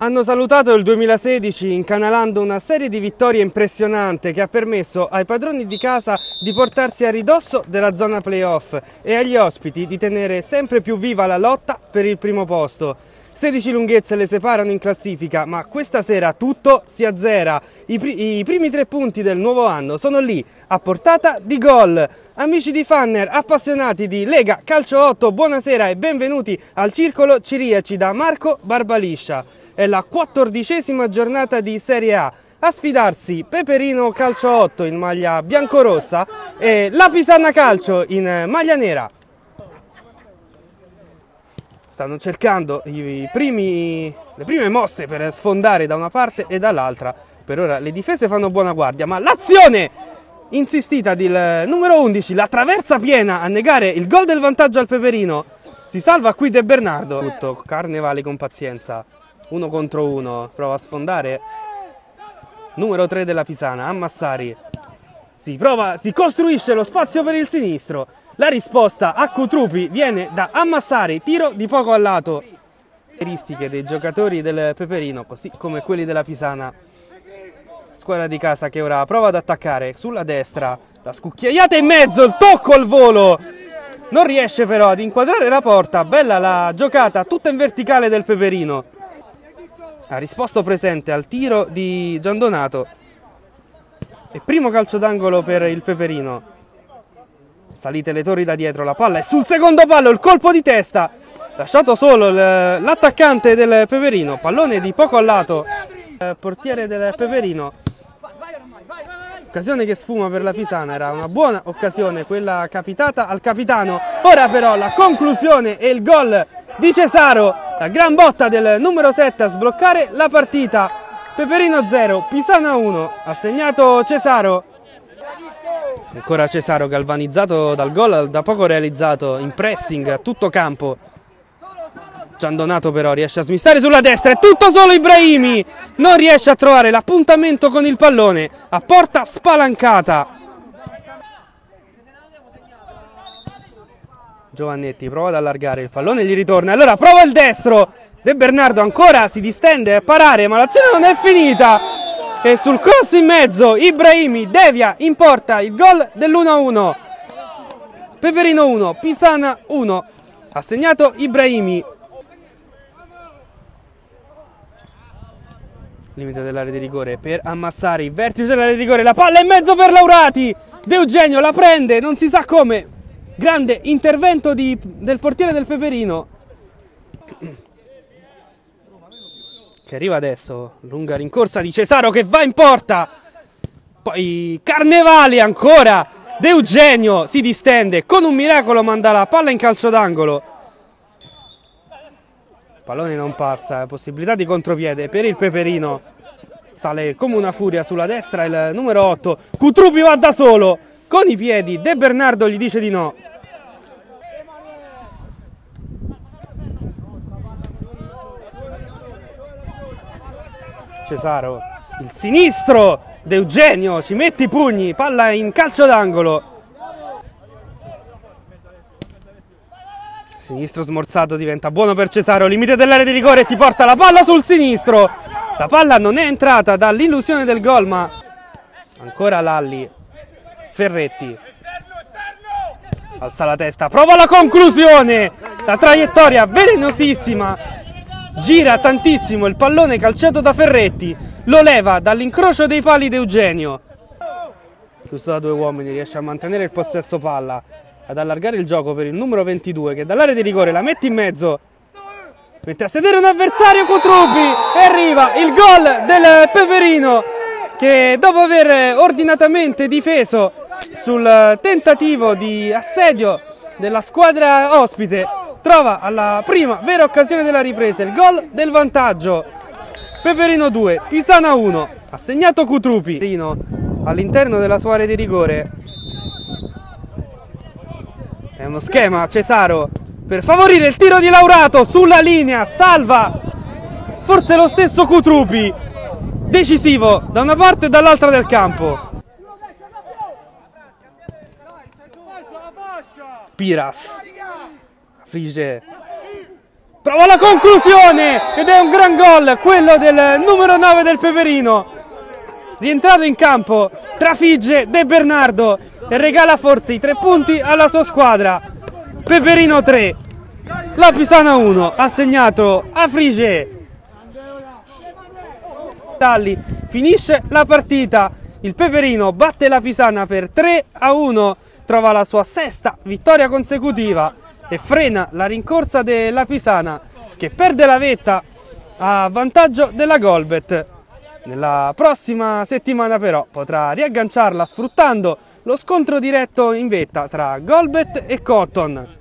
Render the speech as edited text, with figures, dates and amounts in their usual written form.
Hanno salutato il 2016 incanalando una serie di vittorie impressionante che ha permesso ai padroni di casa di portarsi a ridosso della zona playoff e agli ospiti di tenere sempre più viva la lotta per il primo posto. 16 lunghezze le separano in classifica, ma questa sera tutto si azzera. I primi 3 punti del nuovo anno sono lì, a portata di gol. Amici di Fanner, appassionati di Lega Calcio 8, buonasera e benvenuti al Circolo Ciriaci da Marco Barbaliscia. È la 14ª giornata di Serie A. A sfidarsi Peperino Calcio 8 in maglia biancorossa e la Pisana Calcio in maglia nera. Stanno cercando le prime mosse per sfondare da una parte e dall'altra. Per ora le difese fanno buona guardia, ma l'azione insistita del numero 11, la traversa piena a negare il gol del vantaggio al Peperino. Si salva qui De Bernardo. Tutto Carnevali con pazienza. 1 contro 1, prova a sfondare. Numero 3 della Pisana, Ammassari. Si costruisce lo spazio per il sinistro. La risposta a Cutrupi viene da Ammassari, tiro di poco a lato. Caratteristiche dei giocatori del Peperino, così come quelli della Pisana. Squadra di casa che ora prova ad attaccare sulla destra. La scucchiaiata in mezzo, il tocco al volo. Non riesce però ad inquadrare la porta. Bella la giocata tutta in verticale del Peperino. Ha risposto presente al tiro di Giandonato. E primo calcio d'angolo per il Peperino. Salite le torri da dietro, la palla è sul secondo palo, il colpo di testa. Lasciato solo l'attaccante del Peperino. Pallone di poco a lato. Portiere del Peperino. Occasione che sfuma per la Pisana, era una buona occasione quella capitata al capitano. Ora però la conclusione e il gol di Cesaro, la gran botta del numero 7 a sbloccare la partita. Peperino 0, Pisana 1, ha segnato Cesaro. Ancora Cesaro galvanizzato dal gol da poco realizzato in pressing a tutto campo. Giandonato però riesce a smistare sulla destra, è tutto solo Ibrahimi, non riesce a trovare l'appuntamento con il pallone, a porta spalancata. Giovannetti prova ad allargare, il pallone gli ritorna, allora prova il destro, De Bernardo ancora si distende a parare, ma l'azione non è finita. E sul cross in mezzo Ibrahimi devia in porta il gol dell'1-1. Peperino 1, Pisana 1, ha segnato Ibrahimi. Limite dell'area di rigore per Ammassari, vertice dell'area di rigore, la palla in mezzo per Laurati. De Eugenio la prende, non si sa come. Grande intervento del portiere del Peperino. Che arriva adesso, lunga rincorsa di Cesaro che va in porta. Poi Carnevali ancora. De Eugenio si distende, con un miracolo manda la palla in calcio d'angolo. Pallone non passa, possibilità di contropiede per il Peperino. Sale come una furia sulla destra il numero 8. Cutrupi va da solo, con i piedi, De Bernardo gli dice di no. Cesaro, il sinistro, De Eugenio ci mette i pugni, palla in calcio d'angolo. Sinistro smorzato diventa buono per Cesaro, limite dell'area di rigore, si porta la palla sul sinistro. La palla non è entrata dall'illusione del gol, ma ancora Lalli. Ferretti alza la testa, prova la conclusione. La traiettoria velenosissima, gira tantissimo il pallone calciato da Ferretti, lo leva dall'incrocio dei pali di Eugenio. Questo da 2 uomini riesce a mantenere il possesso palla, ad allargare il gioco per il numero 22 che dall'area di rigore la mette in mezzo, mette a sedere un avversario Cutrupi e arriva il gol del Peperino che dopo aver ordinatamente difeso sul tentativo di assedio della squadra ospite trova alla prima vera occasione della ripresa il gol del vantaggio. Peperino 2, Pisana 1, ha segnato Cutrupi all'interno della sua area di rigore. È uno schema Cesaro per favorire il tiro di Laurato sulla linea, salva forse lo stesso Cutrupi, decisivo da una parte e dall'altra del campo. Piras, Frige, Prova la conclusione ed è un gran gol, quello del numero 9 del Peperino. Rientrato in campo, trafigge De Bernardo e regala forse i 3 punti alla sua squadra. Peperino 3, la Pisana 1, ha segnato Afrige. Finisce la partita, il Peperino batte la Pisana per 3-1, trova la sua 6ª vittoria consecutiva e frena la rincorsa della Pisana, che perde la vetta a vantaggio della Golbet. Nella prossima settimana però potrà riagganciarla sfruttando lo scontro diretto in vetta tra Golbet e Cotton.